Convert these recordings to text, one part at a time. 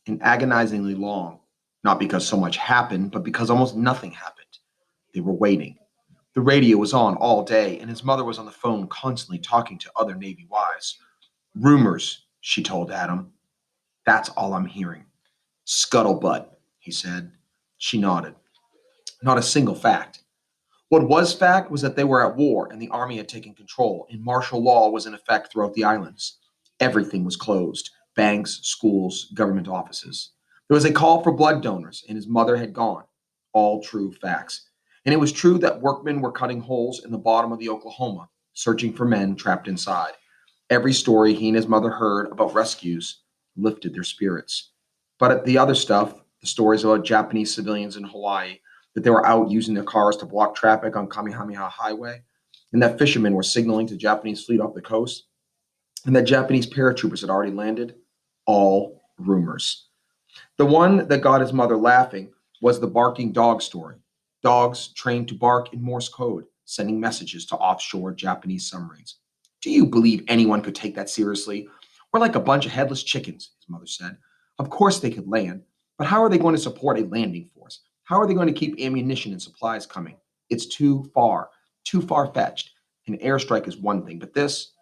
and agonizingly long, not because so much happened, but because almost nothing happened. They were waiting. The radio was on all day, and his mother was on the phone constantly talking to other Navy wives. Rumors, she told Adam. That's all I'm hearing. Scuttlebutt, he said. She nodded. Not a single fact. What was fact was that they were at war and the army had taken control, and martial law was in effect throughout the islands. Everything was closed: banks, schools, government offices. There was a call for blood donors, and his mother had gone. All true facts. And it was true that workmen were cutting holes in the bottom of the Oklahoma, searching for men trapped inside. Every story he and his mother heard about rescues lifted their spirits. But at the other stuff, the stories about Japanese civilians in Hawaii, that they were out using their cars to block traffic on Kamehameha Highway, and that fishermen were signaling to Japanese fleet off the coast, and that Japanese paratroopers had already landed, all rumors. The one that got his mother laughing was the barking dog story. Dogs trained to bark in Morse code, sending messages to offshore Japanese submarines. Do you believe anyone could take that seriously? We're like a bunch of headless chickens, his mother said. Of course they could land, but how are they going to support a landing force? How are they going to keep ammunition and supplies coming? It's too far fetched. An airstrike is one thing, but this,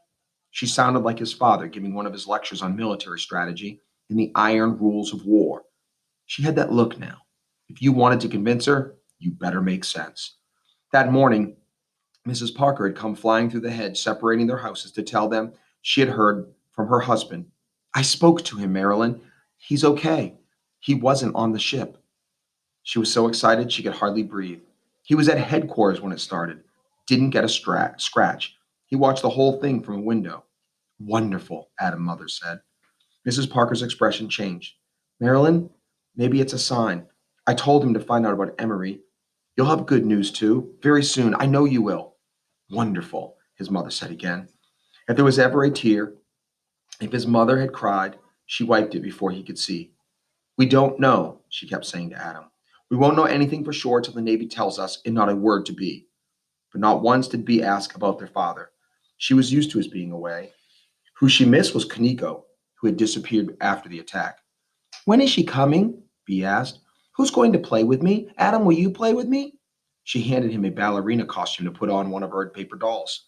she sounded like his father giving one of his lectures on military strategy and the iron rules of war. She had that look now. If you wanted to convince her, you better make sense. That morning, Mrs. Parker had come flying through the hedge separating their houses to tell them she had heard from her husband. I spoke to him, Marilyn. He's okay. He wasn't on the ship. She was so excited she could hardly breathe. He was at headquarters when it started. Didn't get a scratch. He watched the whole thing from a window. Wonderful, Adam Mother said. Mrs. Parker's expression changed. Marilyn, maybe it's a sign. I told him to find out about Emery. You'll have good news too, very soon. I know you will. Wonderful, his mother said again. If there was ever a tear, if his mother had cried, she wiped it before he could see. We don't know, she kept saying to Adam. We won't know anything for sure till the Navy tells us, and not a word to Bee. But not once did Bee ask about their father. She was used to his being away. Who she missed was Kaneko, who had disappeared after the attack. When is she coming? Bee asked. Who's going to play with me? Adam, will you play with me? She handed him a ballerina costume to put on one of her paper dolls.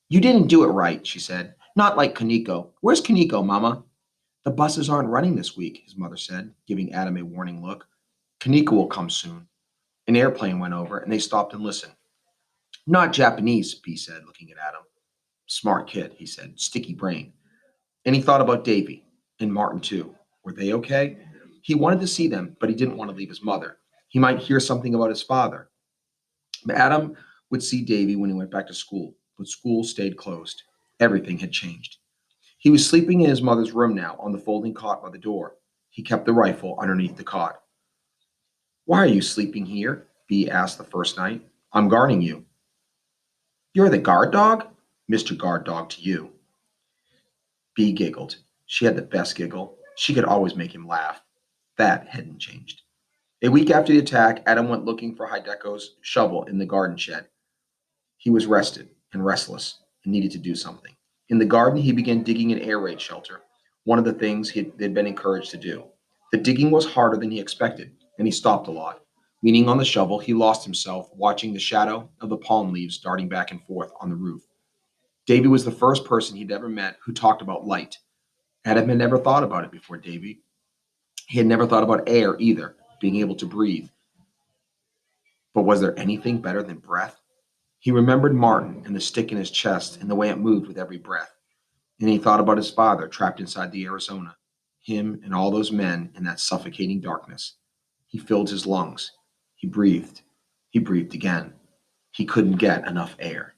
You didn't do it right, she said. Not like Kaneko. Where's Kaneko, Mama? The buses aren't running this week, his mother said, giving Adam a warning look. Kaneko will come soon. An airplane went over, and they stopped and listened. Not Japanese, Bee said, looking at Adam. Smart kid, he said. Sticky brain. And he thought about Davy and Martin, too. Were they okay? He wanted to see them, but he didn't want to leave his mother. He might hear something about his father. Adam would see Davy when he went back to school, but school stayed closed. Everything had changed. He was sleeping in his mother's room now on the folding cot by the door. He kept the rifle underneath the cot. Why are you sleeping here? Bee asked the first night. I'm guarding you. You're the guard dog? Mr. Guard Dog to you. Bee giggled. She had the best giggle. She could always make him laugh. That hadn't changed. A week after the attack, Adam went looking for Hideko's shovel in the garden shed. He was rested and restless and needed to do something. In the garden, he began digging an air raid shelter, one of the things they'd been encouraged to do. The digging was harder than he expected, and he stopped a lot. Leaning on the shovel, he lost himself, watching the shadow of the palm leaves darting back and forth on the roof. Davy was the first person he'd ever met who talked about light. Adam had never thought about it before Davy. He had never thought about air either, being able to breathe. But was there anything better than breath? He remembered Martin and the stick in his chest and the way it moved with every breath. And he thought about his father trapped inside the Arizona, him and all those men in that suffocating darkness. He filled his lungs. He breathed. He breathed again. He couldn't get enough air.